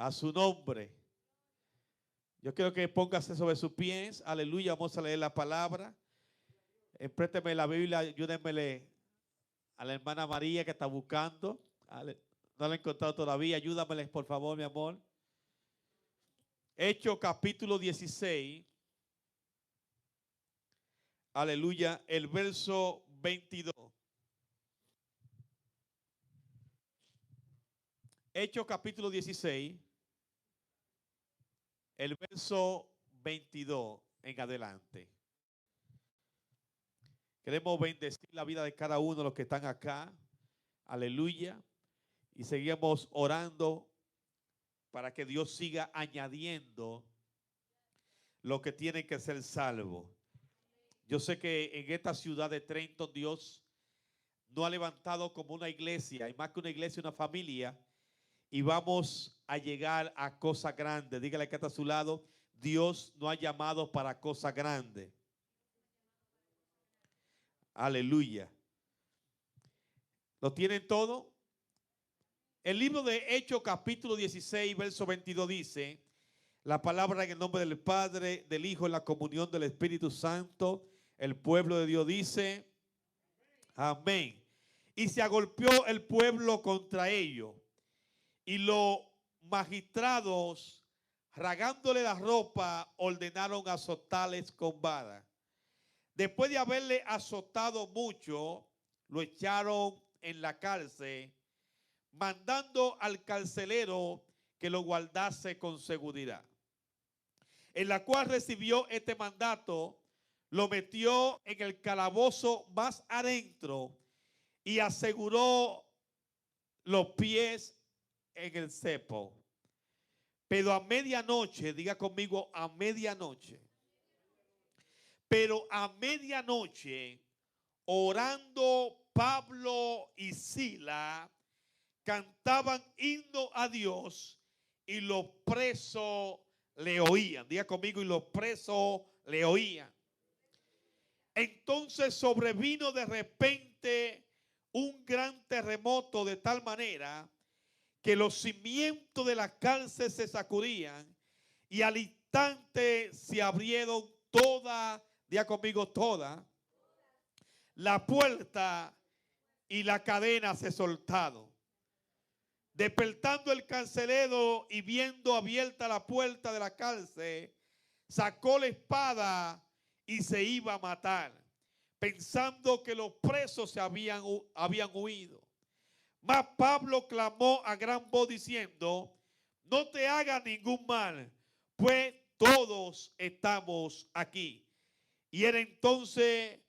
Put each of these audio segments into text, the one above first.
A su nombre. Yo quiero que póngase sobre sus pies. Aleluya. Vamos a leer la palabra. Présteme la Biblia. Ayúdenmele a la hermana María que está buscando. No la he encontrado todavía. Ayúdamele, por favor, mi amor. Hechos capítulo 16. Aleluya. El verso 22. Hechos capítulo 16. El verso 22 en adelante. Queremos bendecir la vida de cada uno de los que están acá. Aleluya. Y seguimos orando para que Dios siga añadiendo lo que tiene que ser salvo. Yo sé que en esta ciudad de Trenton Dios no ha levantado como una iglesia, y más que una iglesia, una familia, y vamos a llegar a cosas grandes. Dígale que está a su lado, Dios no ha llamado para cosas grandes. Aleluya. ¿Lo tienen todo? El libro de Hechos capítulo 16 verso 22 dice, la palabra en el nombre del Padre, del Hijo, en la comunión del Espíritu Santo. El pueblo de Dios dice, amén. Y se agolpeó el pueblo contra ellos, y los magistrados, rasgándole la ropa, ordenaron azotarles con vara. Después de haberle azotado mucho, lo echaron en la cárcel, mandando al carcelero que lo guardase con seguridad. En la cual recibió este mandato, lo metió en el calabozo más adentro y aseguró los pies en el cepo. Pero a medianoche, diga conmigo, a medianoche. Pero a medianoche, orando Pablo y Sila, cantaban himno a Dios y los presos le oían. Diga conmigo, y los presos le oían. Entonces sobrevino de repente un gran terremoto de tal manera que los cimientos de la cárcel se sacudían y al instante se abrieron toda, diga conmigo, toda la puerta y la cadena se soltaron. Despertando el carcelero y viendo abierta la puerta de la cárcel, sacó la espada y se iba a matar, pensando que los presos se habían huido. Mas Pablo clamó a gran voz diciendo, no te hagas ningún mal, pues todos estamos aquí. Y él entonces,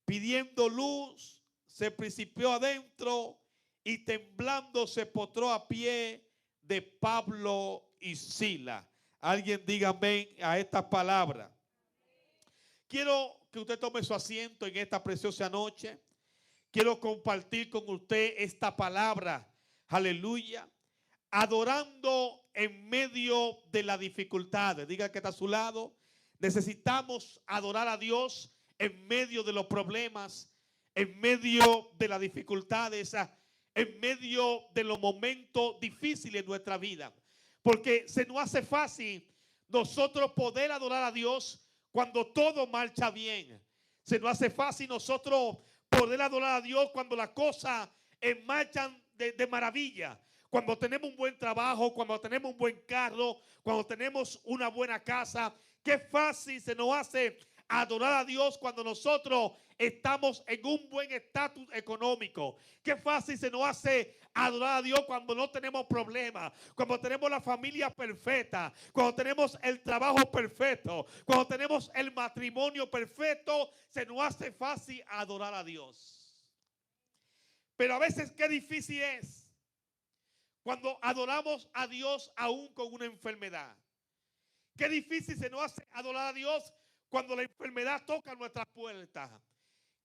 pidiendo luz, se precipitó adentro y temblando se postró a pie de Pablo y Sila. Alguien diga amén a estas palabras. Quiero que usted tome su asiento en esta preciosa noche. Quiero compartir con usted esta palabra. Aleluya. Adorando en medio de las dificultades. Diga que está a su lado. Necesitamos adorar a Dios en medio de los problemas, en medio de las dificultades, en medio de los momentos difíciles de nuestra vida. Porque se nos hace fácil nosotros poder adorar a Dios cuando todo marcha bien. Se nos hace fácil nosotros poder adorar a Dios cuando las cosas marchan de maravilla. Cuando tenemos un buen trabajo, cuando tenemos un buen carro, cuando tenemos una buena casa. Qué fácil se nos hace adorar a Dios cuando nosotros estamos en un buen estatus económico. Qué fácil se nos hace adorar a Dios cuando no tenemos problemas, cuando tenemos la familia perfecta, cuando tenemos el trabajo perfecto, cuando tenemos el matrimonio perfecto. Se nos hace fácil adorar a Dios. Pero a veces qué difícil es cuando adoramos a Dios aún con una enfermedad. Qué difícil se nos hace adorar a Dios cuando la enfermedad toca nuestras puertas.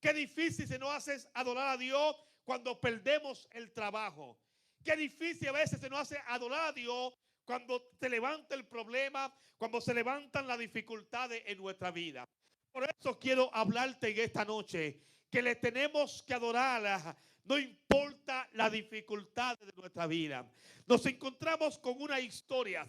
Qué difícil se nos hace adorar a Dios cuando perdemos el trabajo. Qué difícil a veces se nos hace adorar a Dios cuando se levanta el problema, cuando se levantan las dificultades en nuestra vida. Por eso quiero hablarte en esta noche que le tenemos que adorar, no importa las dificultades de nuestra vida. nos encontramos con una historia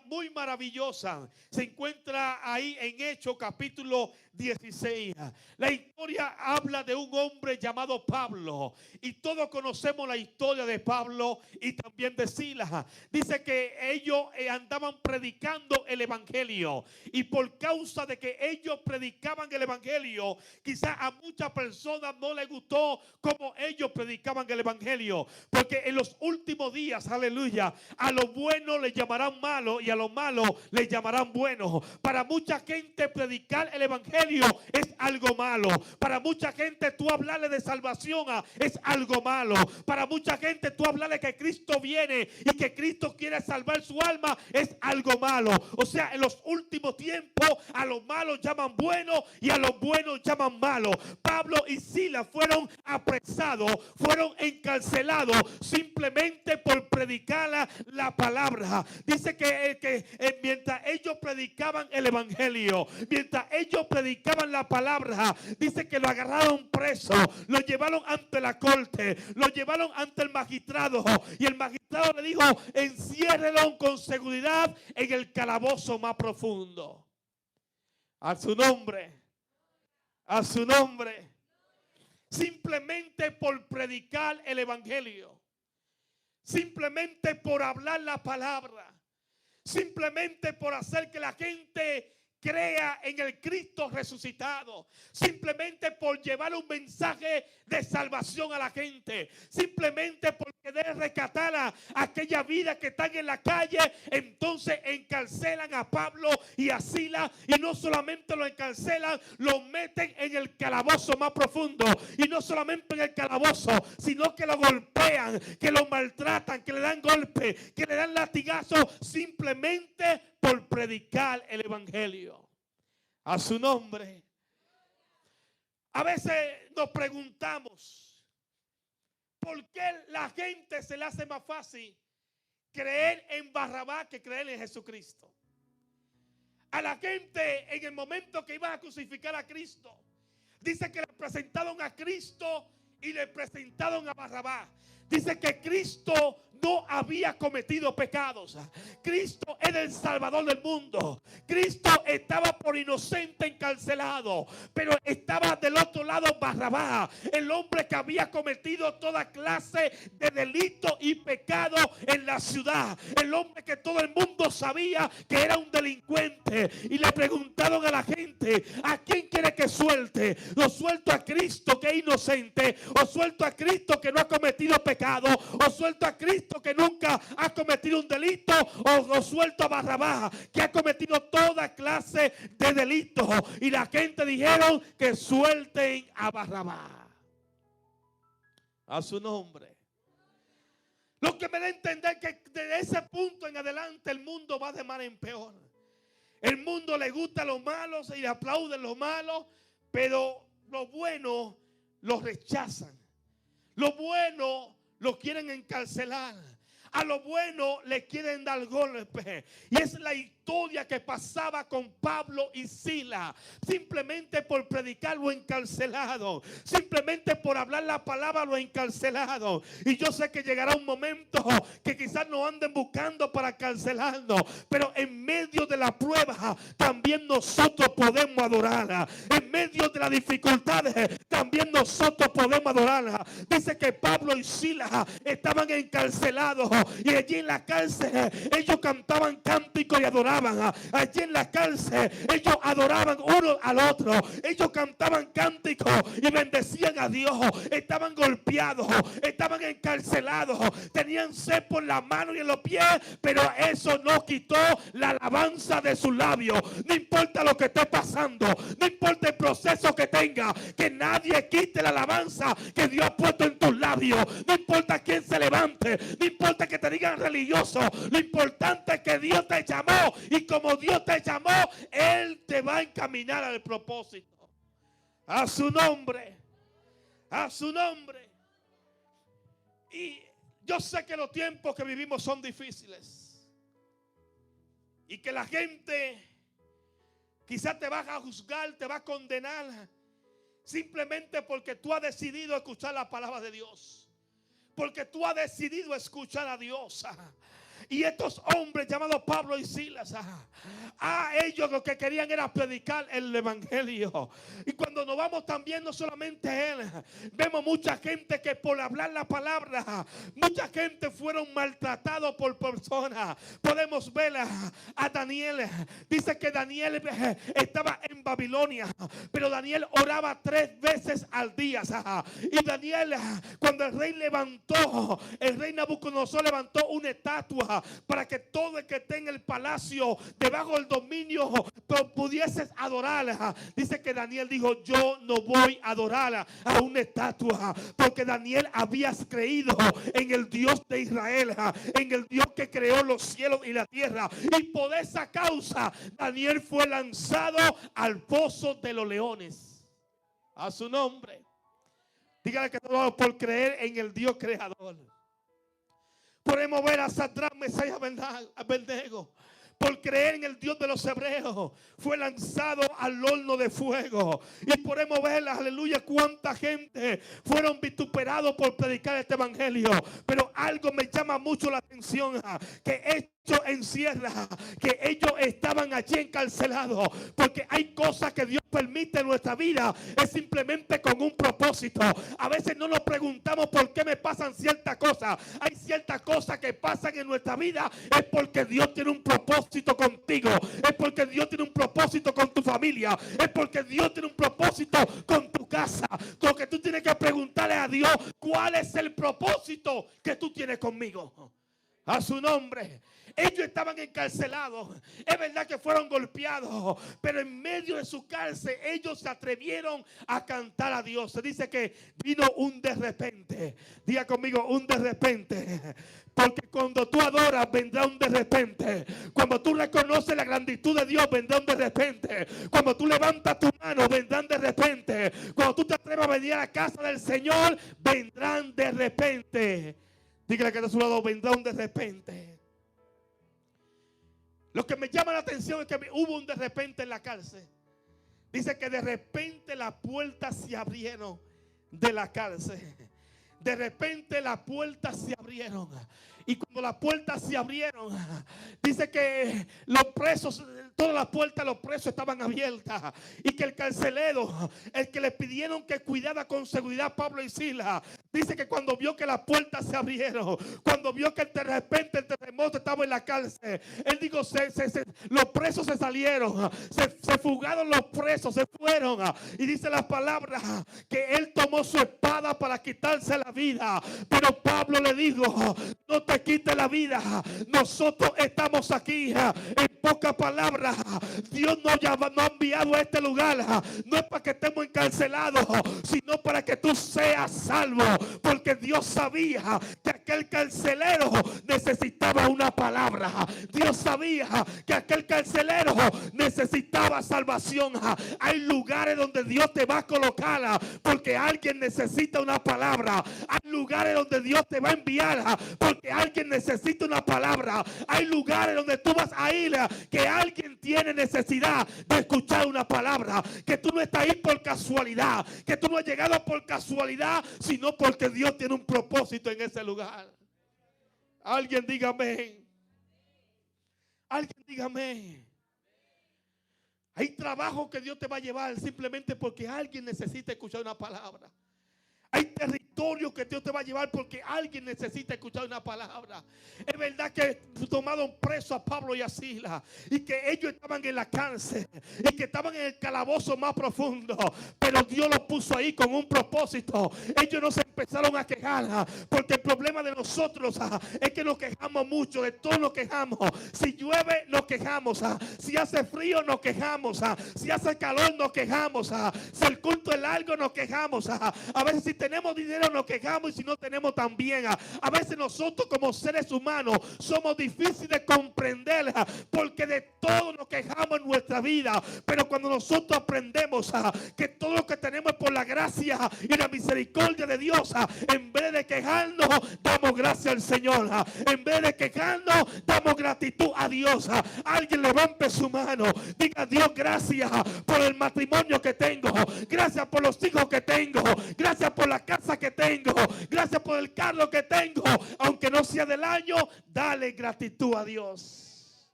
muy maravillosa. Se encuentra ahí en Hechos capítulo 16. La historia habla de un hombre llamado Pablo, y todos conocemos la historia de Pablo y también de Silas. Dice que ellos andaban predicando el evangelio, y por causa de que ellos predicaban el evangelio, quizás a muchas personas no les gustó como ellos predicaban el evangelio, porque en los últimos días, aleluya, a lo bueno le llamarán malo y a lo malo le llamarán bueno. Para mucha gente predicar el evangelio es algo malo. Para mucha gente tú hablarle de salvación es algo malo. Para mucha gente tú hablarle que Cristo viene y que Cristo quiere salvar su alma es algo malo. O sea, en los últimos tiempos a los malos llaman bueno y a los buenos llaman malo. Pablo y Silas fueron apresados, fueron encarcelados simplemente por predicar la palabra. Dice que mientras ellos predicaban el evangelio, mientras ellos predicaban la palabra, dice que lo agarraron preso, lo llevaron ante la corte, lo llevaron ante el magistrado, y el magistrado le dijo: enciérrelo con seguridad en el calabozo más profundo. A su nombre, a su nombre. Simplemente por predicar el evangelio, simplemente por hablar la palabra, simplemente por hacer que la gente crea en el Cristo resucitado, simplemente por llevar un mensaje de salvación a la gente, simplemente por querer rescatar a aquella vida que están en la calle. Entonces encarcelan a Pablo y a Silas, y no solamente lo encarcelan, lo meten en el calabozo más profundo, y no solamente en el calabozo, sino que lo golpean, que lo maltratan, que le dan golpes, que le dan latigazos, simplemente por predicar el evangelio. A su nombre. A veces nos preguntamos por qué la gente se le hace más fácil creer en Barrabás que creer en Jesucristo. A la gente, en el momento que iban a crucificar a Cristo, dice que le presentaron a Cristo y le presentaron a Barrabás. Dice que Cristo no había cometido pecados. Cristo era el Salvador del mundo. Cristo estaba por inocente encarcelado, pero estaba del otro lado Barrabás, el hombre que había cometido toda clase de delito y pecado en la ciudad, el hombre que todo el mundo sabía que era un delincuente. Y le preguntaron a la gente: ¿a quién quiere que suelte? ¿Lo suelto a Cristo que es inocente, o suelto a Cristo que no ha cometido pecado, o suelto a Cristo que nunca ha cometido un delito, o suelto a Barrabás que ha cometido toda clase de delitos? Y la gente dijeron que suelten a Barrabás. A su nombre. Lo que me da a entender que desde ese punto en adelante el mundo va de mal en peor. El mundo le gusta los malos y le aplauden los malos, pero lo bueno lo rechazan. Lo bueno lo quieren encarcelar. A lo bueno le quieren dar golpe. Y es la historia que pasaba con Pablo y Silas. Simplemente por predicar lo encarcelado, simplemente por hablar la palabra lo encarcelado. Y yo sé que llegará un momento que quizás nos anden buscando para encarcelarnos, pero en medio de la prueba también nosotros podemos adorar. En medio de las dificultades también nosotros podemos adorar. Dice que Pablo y Silas estaban encarcelados, y allí en la cárcel ellos cantaban cánticos y adoraban. Allí en la cárcel ellos adoraban uno al otro. Ellos cantaban cánticos y bendecían a Dios. Estaban golpeados, estaban encarcelados, tenían sed por la mano y en los pies, pero eso no quitó la alabanza de sus labios. No importa lo que esté pasando, no importa el proceso que tenga, que nadie quite la alabanza que Dios ha puesto en tus labios. No importa quién se levante, no importa que te digan religioso, lo importante es que Dios te llamó, y como Dios te llamó, Él te va a encaminar al propósito. A su nombre, a su nombre. Y yo sé que los tiempos que vivimos son difíciles, y que la gente quizás te va a juzgar, te va a condenar, simplemente porque tú has decidido escuchar la palabra de Dios. porque tú has decidido escuchar a Dios. Y estos hombres llamados Pablo y Silas, a ellos lo que querían era predicar el evangelio. Y cuando nos vamos también, no solamente él, vemos mucha gente que por hablar la palabra, mucha gente fueron maltratados por personas. Podemos ver a Daniel. Dice que Daniel estaba en Babilonia, pero Daniel oraba 3 veces al día. Y Daniel, cuando el rey Nabucodonosor levantó una estatua para que todo el que esté en el palacio debajo del dominio pudieses adorar. Dice que Daniel dijo: yo no voy a adorar a una estatua, porque Daniel había creído en el Dios de Israel, en el Dios que creó los cielos y la tierra. Y por esa causa Daniel fue lanzado al pozo de los leones. A su nombre. Dígale que todo por creer en el Dios creador. Podemos ver a Sadrach, Mesach y Abednego. Por creer en el Dios de los hebreos, fue lanzado al horno de fuego. Y podemos ver, aleluya, cuánta gente fueron vituperados por predicar este evangelio. Pero algo me llama mucho la atención, que esto encierra que ellos estaban allí encarcelados, porque hay cosas que Dios permite en nuestra vida, es simplemente con un propósito. A veces no nos preguntamos por qué me pasan ciertas cosas. Hay ciertas cosas que pasan en nuestra vida, es porque Dios tiene un propósito contigo, es porque Dios tiene un propósito con tu familia, es porque Dios tiene un propósito con tu casa. Lo que tú tienes que preguntarle a Dios: ¿cuál es el propósito que tú tienes conmigo? A su nombre. Ellos estaban encarcelados. Es verdad que fueron golpeados, pero en medio de su cárcel ellos se atrevieron a cantar a Dios. Se dice que vino un de repente. Diga conmigo: un de repente. Porque cuando tú adoras, vendrá un de repente. Cuando tú reconoces la gratitud de Dios, vendrá un de repente. Cuando tú levantas tu mano, vendrán de repente. Cuando tú te atreves a venir a la casa del Señor, vendrán de repente. Dígale que de su lado: vendrá un de repente. Lo que me llama la atención es que hubo un de repente en la cárcel. Dice que de repente las puertas se abrieron de la cárcel. De repente las puertas se abrieron. Y cuando las puertas se abrieron, dice que los presos, todas las puertas de los presos estaban abiertas. Y que el carcelero, el que le pidieron que cuidara con seguridad a Pablo y Silas, dice que cuando vio que las puertas se abrieron, cuando vio que de repente el terremoto estaba en la cárcel, él dijo: los presos se salieron, se fugaron los presos, se fueron. Y dice la palabra que él tomó su espada para quitarse la vida. Pero Pablo le dijo: no te quites la vida, nosotros estamos aquí. En pocas palabras, Dios nos ha enviado a este lugar, no es para que estemos encarcelados, sino para que tú seas salvo. Porque Dios sabía que aquel carcelero necesitaba una palabra. Dios sabía que aquel carcelero necesitaba salvación. Hay lugares donde Dios te va a colocar porque alguien necesita una palabra. Hay lugares donde Dios te va a enviar porque alguien necesita una palabra. Hay lugares donde tú vas a ir que alguien tiene necesidad de escuchar una palabra. Que tú no estás ahí por casualidad, que tú no has llegado por casualidad, sino porque Dios tiene un propósito en ese lugar. Alguien diga amén. Alguien diga amén. Hay trabajo que Dios te va a llevar simplemente porque alguien necesita escuchar una palabra. Hay territorio que Dios te va a llevar porque alguien necesita escuchar una palabra. Es verdad que tomaron preso a Pablo y a Silas, y que ellos estaban en la cárcel, y que estaban en el calabozo más profundo, pero Dios los puso ahí con un propósito. Ellos no se empezaron a quejar, porque el problema de nosotros es que nos quejamos mucho, de todo nos quejamos. Si llueve nos quejamos, si hace frío nos quejamos, si hace calor nos quejamos, si el culto es largo nos quejamos. A veces si tenemos dinero nos quejamos, y si no tenemos también. A veces nosotros como seres humanos somos difíciles de comprender, porque de todo nos quejamos en nuestra vida. Pero cuando nosotros aprendemos que todo lo que tenemos es por la gracia y la misericordia de Dios, Dios, en vez de quejarnos, damos gracias al Señor. En vez de quejarnos, damos gratitud a Dios. Alguien levante su mano. Diga: Dios, gracias por el matrimonio que tengo. Gracias por los hijos que tengo. Gracias por la casa que tengo. Gracias por el carro que tengo. Aunque no sea del año, dale gratitud a Dios.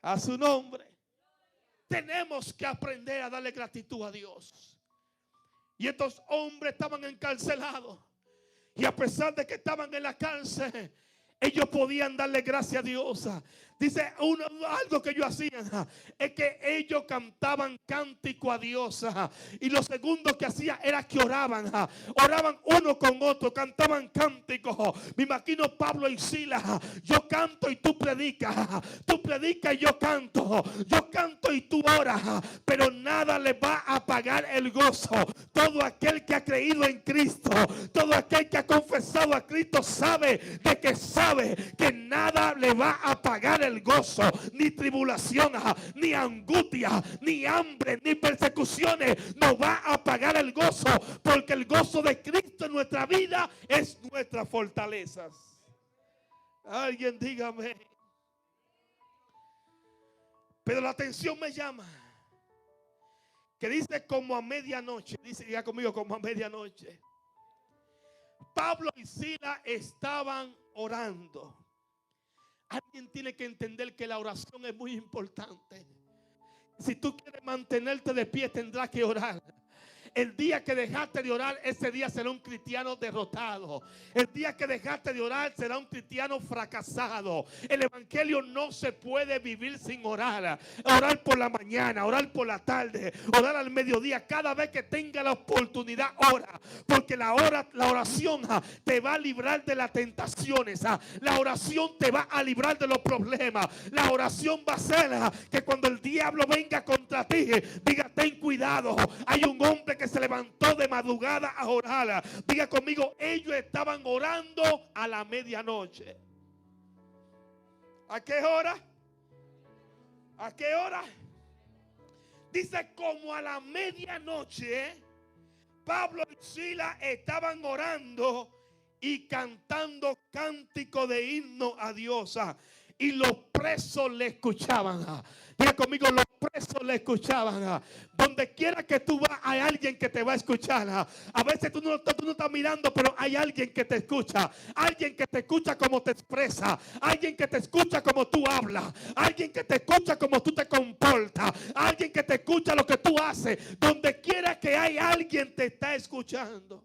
A su nombre. Tenemos que aprender a darle gratitud a Dios. Y estos hombres estaban encarcelados. Y a pesar de que estaban en la cárcel, ellos podían darle gracias a Dios. Dice algo que ellos hacían, es que ellos cantaban cántico a Dios. Y lo segundo que hacían era que oraban. Oraban uno con otro, cantaban cánticos. Me imagino Pablo y Silas: yo canto y tú predicas. Tú predicas y yo canto. Yo canto y tú oras. Pero nada le va a apagar el gozo. Todo aquel que ha creído en Cristo, todo aquel que ha confesado a Cristo, sabe que nada le va a apagar el gozo, ni tribulación, ni angustia, ni hambre, ni persecuciones nos va a apagar el gozo, porque el gozo de Cristo en nuestra vida es nuestra fortaleza. Alguien dígame. Pero la atención me llama, que dice como a medianoche. Dice, diga conmigo, como a medianoche. Pablo y Silas estaban orando. Alguien tiene que entender que la oración es muy importante. Si tú quieres mantenerte de pie, tendrás que orar. El día que dejaste de orar, ese día será un cristiano derrotado. El día que dejaste de orar, será un cristiano fracasado. El evangelio no se puede vivir sin orar. Orar por la mañana, orar por la tarde, orar al mediodía. Cada vez que tenga la oportunidad, ora. Porque la oración te va a librar de las tentaciones. La oración te va a librar de los problemas. La oración va a ser que cuando el diablo venga contra ti, diga: ten cuidado. Hay un hombre que se levantó de madrugada a orar. Diga conmigo: ellos estaban orando a la medianoche. ¿A qué hora? ¿A qué hora? Dice como a la medianoche. Pablo y Silas estaban orando y cantando cántico de himno a Dios. Y los presos le escuchaban. Diga conmigo: los presos le escuchaban. Donde quiera que tú vas, hay alguien que te va a escuchar. A veces tú no estás mirando, pero hay alguien que te escucha. Alguien que te escucha como te expresa. Alguien que te escucha como tú hablas. Alguien que te escucha como tú te comportas. Alguien que te escucha lo que tú haces. Donde quiera que hay alguien te está escuchando.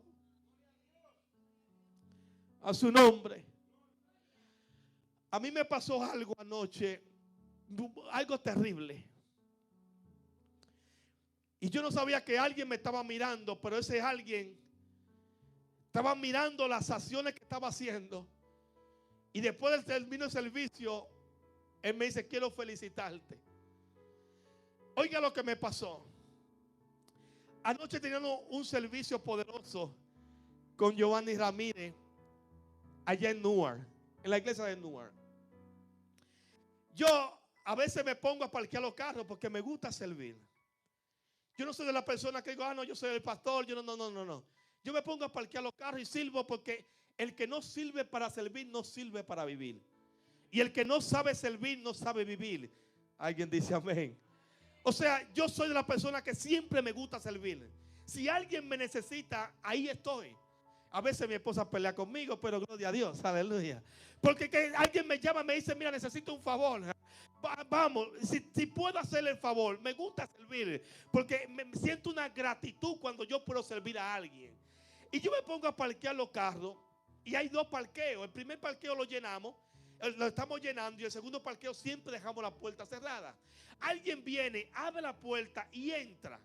A su nombre. A mí me pasó algo anoche, algo terrible. Y yo no sabía que alguien me estaba mirando, pero ese alguien estaba mirando las acciones que estaba haciendo. Y después del término del servicio, él me dice: quiero felicitarte. Oiga lo que me pasó. Anoche teníamos un servicio poderoso con Giovanni Ramírez allá en Newark, en la iglesia de Newark. Yo a veces me pongo a parquear los carros porque me gusta servir. Yo no soy de la persona que digo: no, yo soy el pastor. Yo no. Yo me pongo a parquear los carros y sirvo, porque el que no sirve para servir no sirve para vivir. Y el que no sabe servir no sabe vivir. Alguien dice amén. O sea, yo soy de la persona que siempre me gusta servir. Si alguien me necesita, ahí estoy. A veces mi esposa pelea conmigo, pero gloria a Dios, aleluya. Porque que alguien me llama, me dice: mira, necesito un favor. Vamos, si puedo hacerle el favor, me gusta servir. Porque me siento una gratitud cuando yo puedo servir a alguien. Y yo me pongo a parquear los carros. Y hay dos parqueos. El primer parqueo lo llenamos, lo estamos llenando. Y el segundo parqueo siempre dejamos la puerta cerrada. Alguien viene, abre la puerta y entra.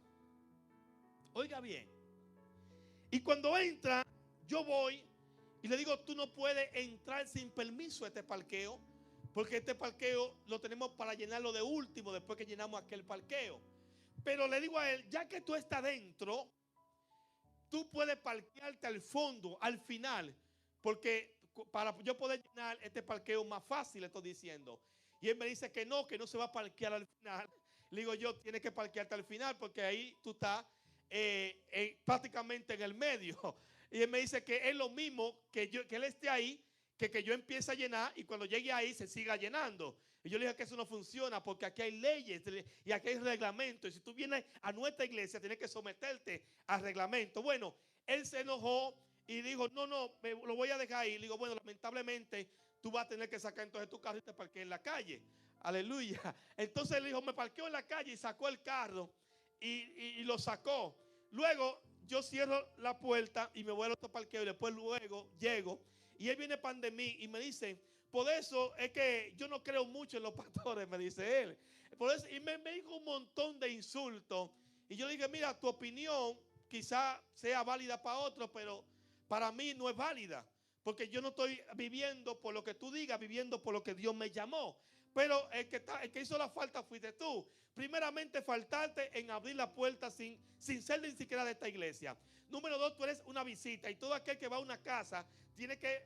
Oiga bien. Y cuando entra, yo voy y le digo: tú no puedes entrar sin permiso a este parqueo, porque este parqueo lo tenemos para llenarlo de último, después que llenamos aquel parqueo. Pero le digo a él: ya que tú estás dentro, tú puedes parquearte al fondo, al final, porque para yo poder llenar este parqueo más fácil, le estoy diciendo. Y él me dice que no se va a parquear al final. Le digo yo: tienes que parquearte al final, porque ahí tú estás prácticamente en el medio. Y él me dice que es lo mismo que él esté ahí, que yo empiece a llenar y cuando llegue ahí se siga llenando. Y yo le dije que eso no funciona porque aquí hay leyes y aquí hay reglamentos. Y si tú vienes a nuestra iglesia, tienes que someterte al reglamento. Bueno, él se enojó y dijo, no, lo voy a dejar ahí. Le digo, bueno, lamentablemente tú vas a tener que sacar entonces tu carro y te parquees en la calle. Aleluya. Entonces él dijo, me parqueó en la calle y sacó el carro y lo sacó. Luego yo cierro la puerta y me voy al otro parqueo y después luego llego. Y él viene pan de mí y me dice, por eso es que yo no creo mucho en los pastores, me dice él. Por eso, y me dijo un montón de insultos. Y yo le dije, mira, tu opinión quizá sea válida para otros, pero para mí no es válida. Porque yo no estoy viviendo por lo que tú digas, viviendo por lo que Dios me llamó. Pero el que hizo la falta fuiste tú. Primeramente, faltarte en abrir la puerta sin ser ni siquiera de esta iglesia. Número 2, tú eres una visita y todo aquel que va a una casa tiene que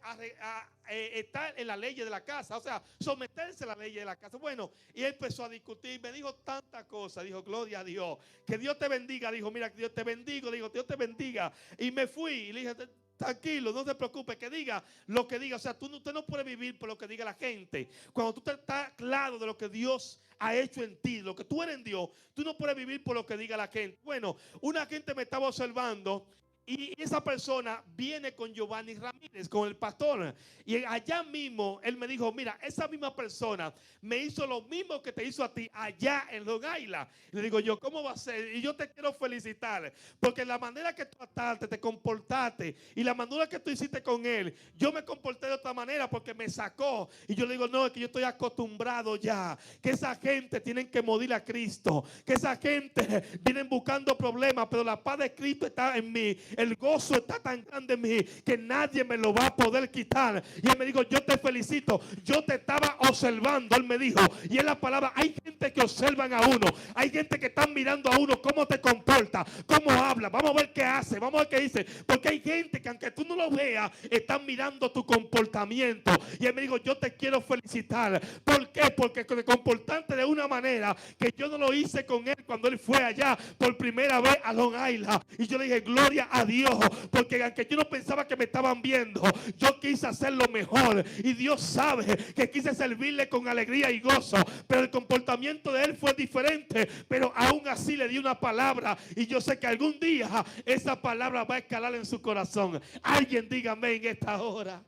estar en la ley de la casa, o sea, someterse a la ley de la casa. Bueno, y él empezó a discutir, me dijo tantas cosas, dijo, gloria a Dios, que Dios te bendiga, dijo, mira, que Dios te bendiga, dijo, Dios te bendiga. Y me fui y le dije, tranquilo, no te preocupes, que diga lo que diga. O sea, usted no puede vivir por lo que diga la gente. Cuando tú estás claro de lo que Dios ha hecho en ti, lo que tú eres en Dios, tú no puedes vivir por lo que diga la gente. Bueno, una gente me estaba observando y esa persona viene con Giovanni Ramírez, con el pastor. Y allá mismo él me dijo, mira, esa misma persona me hizo lo mismo que te hizo a ti allá en Long Island. Y le digo yo, ¿cómo va a ser? Y yo te quiero felicitar, porque la manera que tú trataste, te comportaste y la manera que tú hiciste con él, yo me comporté de otra manera porque me sacó. Y yo le digo, no, es que yo estoy acostumbrado ya, que esa gente tienen que morir a Cristo, que esa gente vienen buscando problemas, pero la paz de Cristo está en mí. El gozo está tan grande en mí que nadie me lo va a poder quitar. Y él me dijo, yo te felicito, yo te estaba observando. Él me dijo, y en la palabra, hay gente que observan a uno, hay gente que están mirando a uno cómo te comporta, cómo habla, vamos a ver qué hace, vamos a ver qué dice, porque hay gente que aunque tú no lo veas, están mirando tu comportamiento. Y él me dijo, yo te quiero felicitar. ¿Por qué? Porque te comportaste de una manera que yo no lo hice con él cuando él fue allá por primera vez a Long Island. Y yo le dije, gloria a Dios, porque aunque yo no pensaba que me estaban viendo, yo quise hacer lo mejor y Dios sabe que quise servirle con alegría y gozo, pero el comportamiento de él fue diferente, pero aún así le di una palabra y yo sé que algún día esa palabra va a escalar en su corazón. Alguien dígame en esta hora.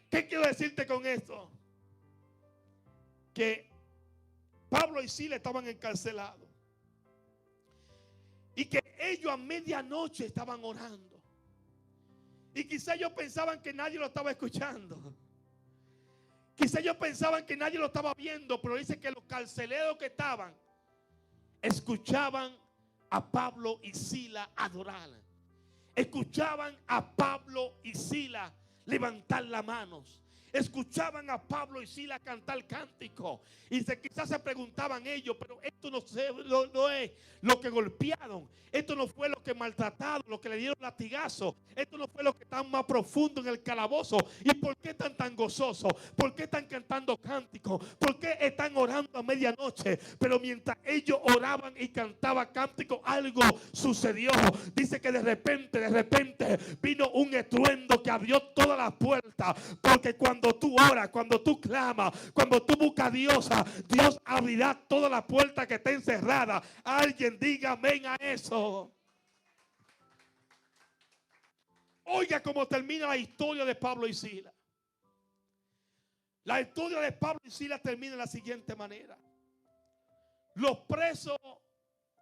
¿Qué quiero decirte con esto? Que Pablo y Silas estaban encarcelados y que ellos a medianoche estaban orando. Y quizá ellos pensaban que nadie lo estaba escuchando. Quizá ellos pensaban que nadie lo estaba viendo. Pero dice que los carceleros que estaban escuchaban a Pablo y Silas adorar. Escuchaban a Pablo y Silas levantar las manos. Escuchaban a Pablo y Silas cantar cánticos. Y quizás se preguntaban ellos, pero esto no es lo que golpearon. Esto no fue lo que maltrataron, lo que le dieron latigazos. Esto no fue lo que están más profundo en el calabozo. ¿Y por qué están tan gozosos? ¿Por qué están cantando cánticos? ¿Por qué están orando a medianoche? Pero mientras ellos oraban y cantaban cánticos, algo sucedió. Dice que de repente vino un estruendo que abrió todas las puertas. Porque cuando tú oras, cuando tú clamas, cuando tú buscas a Dios, Dios abrirá todas las puertas que estén cerradas. Alguien diga amén a eso. Oiga cómo termina la historia de Pablo y Silas. La historia de Pablo y Silas termina de la siguiente manera. Los presos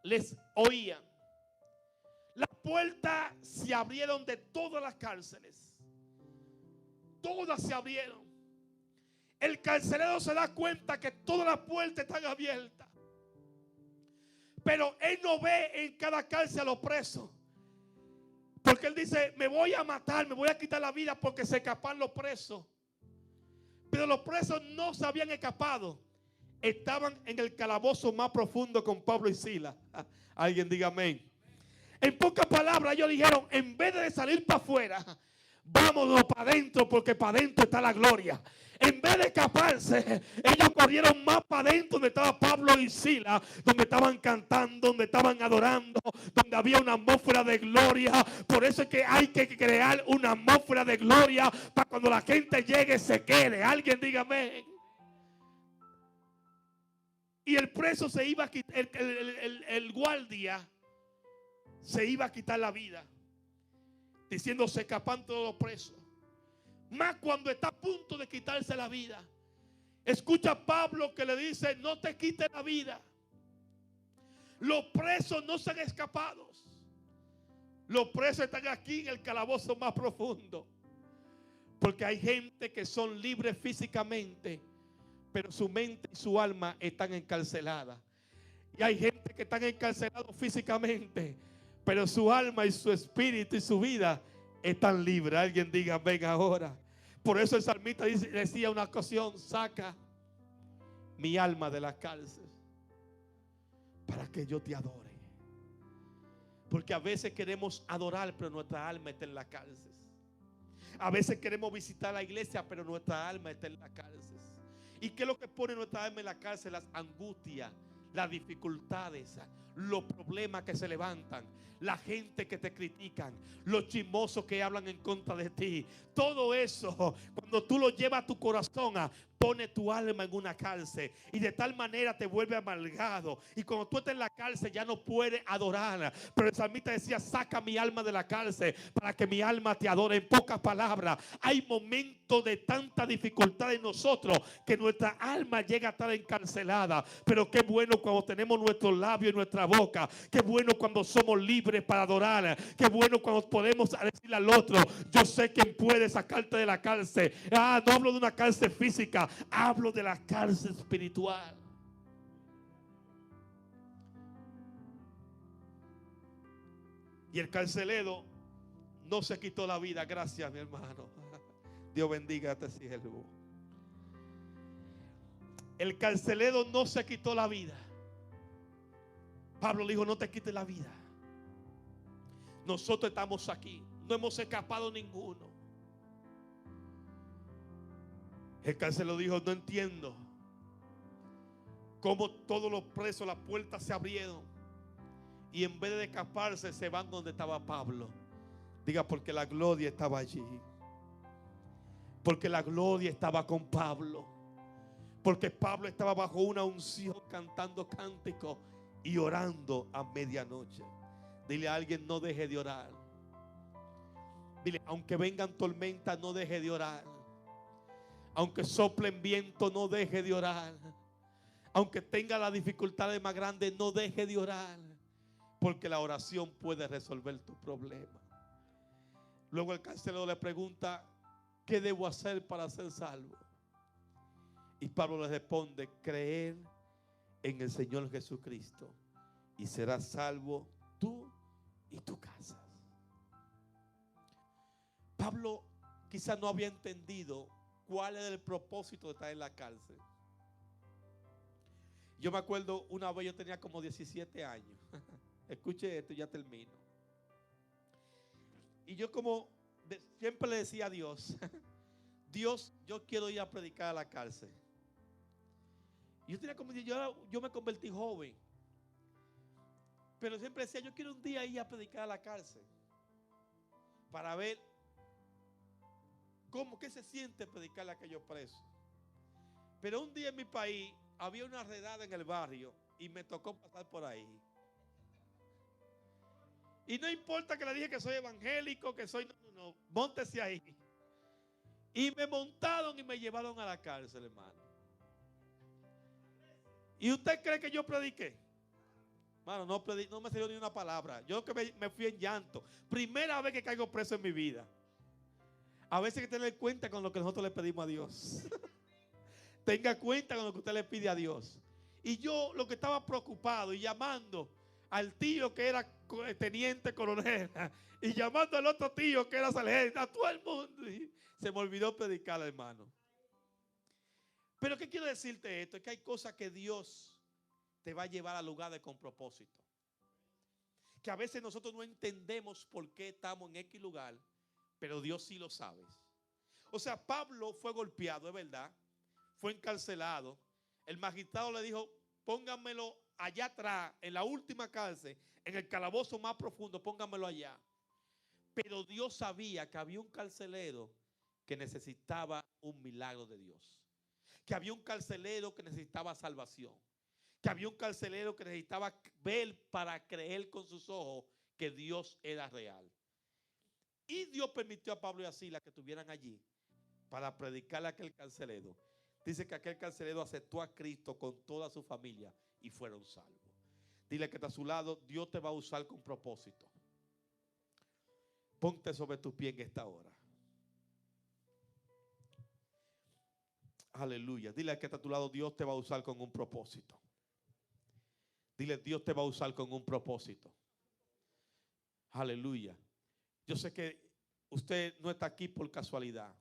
les oían. Las puertas se abrieron de todas las cárceles. Todas se abrieron. El carcelero se da cuenta que todas las puertas están abiertas. Pero él no ve en cada cárcel a los presos. Porque él dice, me voy a matar, me voy a quitar la vida porque se escapan los presos. Pero los presos no se habían escapado. Estaban en el calabozo más profundo con Pablo y Silas. Alguien diga amén. En pocas palabras ellos dijeron, en vez de salir para afuera, vámonos para adentro porque para adentro está la gloria. En vez de escaparse, ellos corrieron más para adentro donde estaba Pablo y Silas, donde estaban cantando, donde estaban adorando, donde había una atmósfera de gloria. Por eso es que hay que crear una atmósfera de gloria para cuando la gente llegue se quede. Alguien dígame. Y el preso se iba a quitar, el guardia se iba a quitar la vida, diciendo se escapan todos los presos. Más cuando está a punto de quitarse la vida, escucha a Pablo que le dice: no te quites la vida. Los presos no se han escapado. Los presos están aquí en el calabozo más profundo. Porque hay gente que son libres físicamente, pero su mente y su alma están encarceladas. Y hay gente que están encarcelados físicamente, pero su alma y su espíritu y su vida están libres. Alguien diga ven ahora. Por eso el salmista decía una ocasión: saca mi alma de la cárcel para que yo te adore. Porque a veces queremos adorar, pero nuestra alma está en la cárcel. A veces queremos visitar la iglesia, pero nuestra alma está en la cárcel. ¿Y qué es lo que pone nuestra alma en la cárcel? Las angustias, las dificultades, los problemas que se levantan, la gente que te critican, los chismosos que hablan en contra de ti. Todo eso, cuando tú lo llevas a tu corazón, pone tu alma en una cárcel y de tal manera te vuelve amargado. Y cuando tú estás en la cárcel ya no puedes adorar. Pero el salmista decía: saca mi alma de la cárcel para que mi alma te adore. En pocas palabras, hay momentos de tanta dificultad en nosotros que nuestra alma llega a estar encarcelada. Pero qué bueno cuando tenemos nuestros labios y nuestra boca. Qué bueno cuando somos libres para adorar. Qué bueno cuando podemos decirle al otro: yo sé quién puede sacarte de la cárcel. No hablo de una cárcel física, hablo de la cárcel espiritual. Y el carcelero no se quitó la vida. Gracias, mi hermano. Dios bendiga a este siervo. El carcelero no se quitó la vida. Pablo le dijo: no te quites la vida. Nosotros estamos aquí, no hemos escapado ninguno. El carcelero dijo: no entiendo cómo todos los presos, las puertas se abrieron y en vez de escaparse se van donde estaba Pablo. Diga: porque la gloria estaba allí. Porque la gloria estaba con Pablo. Porque Pablo estaba bajo una unción, cantando cánticos y orando a medianoche. Dile a alguien: no deje de orar. Dile: aunque vengan tormentas, no deje de orar. Aunque soplen viento, no deje de orar. Aunque tenga las dificultades más grandes, no deje de orar. Porque la oración puede resolver tu problema. Luego el carcelero le pregunta: ¿qué debo hacer para ser salvo? Y Pablo le responde: creer en el Señor Jesucristo y serás salvo tú y tu casa. Pablo quizás no había entendido cuál era el propósito de estar en la cárcel. Yo me acuerdo una vez, yo tenía como 17 años. Escuche esto y ya termino. Y yo siempre le decía a Dios: Dios, yo quiero ir a predicar a la cárcel. Y yo tenía como, yo me convertí joven. Pero siempre decía: yo quiero un día ir a predicar a la cárcel para ver qué se siente predicarle a aquellos presos. Pero un día en mi país había una redada en el barrio y me tocó pasar por ahí. Y no importa que le dije que soy evangélico, que soy... No, móntese ahí. Y me montaron y me llevaron a la cárcel, hermano. ¿Y usted cree que yo prediqué? Hermano, no me salió ni una palabra. Yo que me fui en llanto. Primera vez que caigo preso en mi vida. A veces hay que tener cuenta con lo que nosotros le pedimos a Dios. Tenga cuenta con lo que usted le pide a Dios. Y yo lo que estaba preocupado y llamando al tío que era teniente coronel y llamando al otro tío que era sargento, a todo el mundo. Y se me olvidó predicar, hermano. Pero ¿qué quiero decirte esto? Es que hay cosas que Dios te va a llevar a lugares con propósito. Que a veces nosotros no entendemos por qué estamos en X lugar, pero Dios sí lo sabe. O sea, Pablo fue golpeado, es verdad. Fue encarcelado. El magistrado le dijo, pónganmelo allá atrás, en la última cárcel, en el calabozo más profundo, pónganmelo allá. Pero Dios sabía que había un carcelero que necesitaba un milagro de Dios. Que había un carcelero que necesitaba salvación. Que había un carcelero que necesitaba ver para creer con sus ojos que Dios era real. Y Dios permitió a Pablo y a Silas que estuvieran allí para predicarle a aquel carcelero. Dice que aquel carcelero aceptó a Cristo con toda su familia y fueron salvos. Dile que está a su lado, Dios te va a usar con propósito. Ponte sobre tu pie en esta hora. Aleluya. Dile que está a tu lado, Dios te va a usar con un propósito. Dile, Dios te va a usar con un propósito. Aleluya. Yo sé que usted no está aquí por casualidad.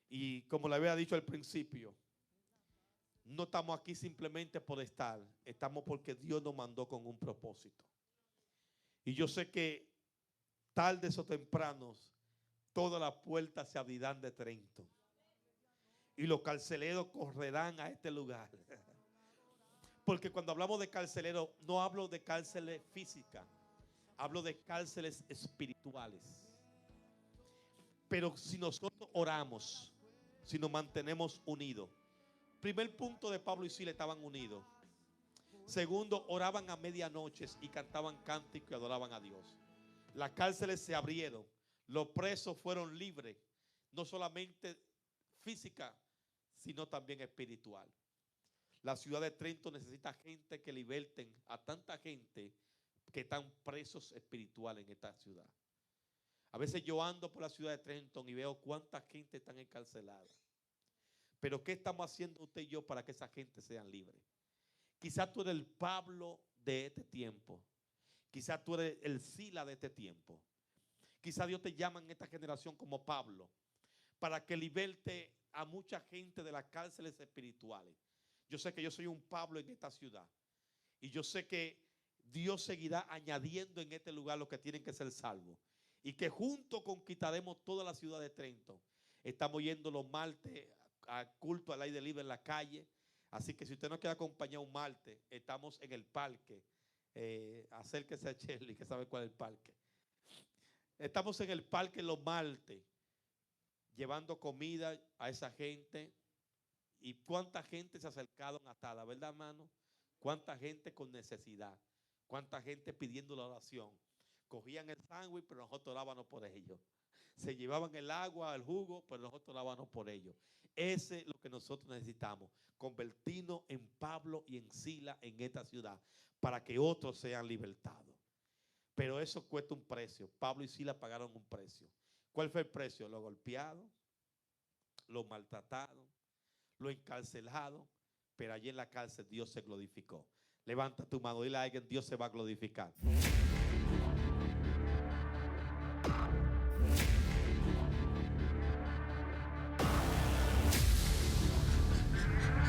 Y como le había dicho al principio, no estamos aquí simplemente por estar. Estamos porque Dios nos mandó con un propósito. Y yo sé que tardes o tempranos todas las puertas se abrirán de Trenton. Y los carceleros correrán a este lugar. Porque cuando hablamos de carceleros, no hablo de cárceles físicas. Hablo de cárceles espirituales. Pero si nosotros oramos, si nos mantenemos unidos. Primer punto de Pablo y Silas, estaban unidos. Segundo, oraban a medianoche y cantaban cánticos y adoraban a Dios. Las cárceles se abrieron. Los presos fueron libres. No solamente física, sino también espiritual. La ciudad de Trenton necesita gente que liberten a tanta gente que están presos espirituales en esta ciudad. A veces yo ando por la ciudad de Trenton y veo cuánta gente está encarcelada. Pero ¿qué estamos haciendo usted y yo para que esa gente sean libres? Quizás tú eres el Pablo de este tiempo. Quizás tú eres el Silas de este tiempo. Quizás Dios te llama en esta generación como Pablo para que liberte a mucha gente de las cárceles espirituales. Yo sé que yo soy un Pablo en esta ciudad. Y yo sé que Dios seguirá añadiendo en este lugar los que tienen que ser salvos. Y que juntos conquistaremos toda la ciudad de Trenton. Estamos yendo los martes a culto al aire libre en la calle. Así que si usted no quiere acompañar un martes, estamos en el parque. Acérquese a Shirley, que sabe cuál es el parque. Estamos en el parque los martes, llevando comida a esa gente. Y cuánta gente se ha acercado hasta la verdad, hermano. Cuánta gente con necesidad. Cuánta gente pidiendo la oración. Cogían el sándwich, pero nosotros orábamos por ellos. Se llevaban el agua, el jugo, pero nosotros orábamos por ellos. Ese es lo que nosotros necesitamos. Convertirnos en Pablo y en Silas en esta ciudad para que otros sean libertados. Pero eso cuesta un precio. Pablo y Silas pagaron un precio. ¿Cuál fue el precio? Los golpeados, los maltratados, los encarcelados. Pero allí en la cárcel Dios se glorificó. Levanta tu mano, dile a alguien, Dios se va a glorificar.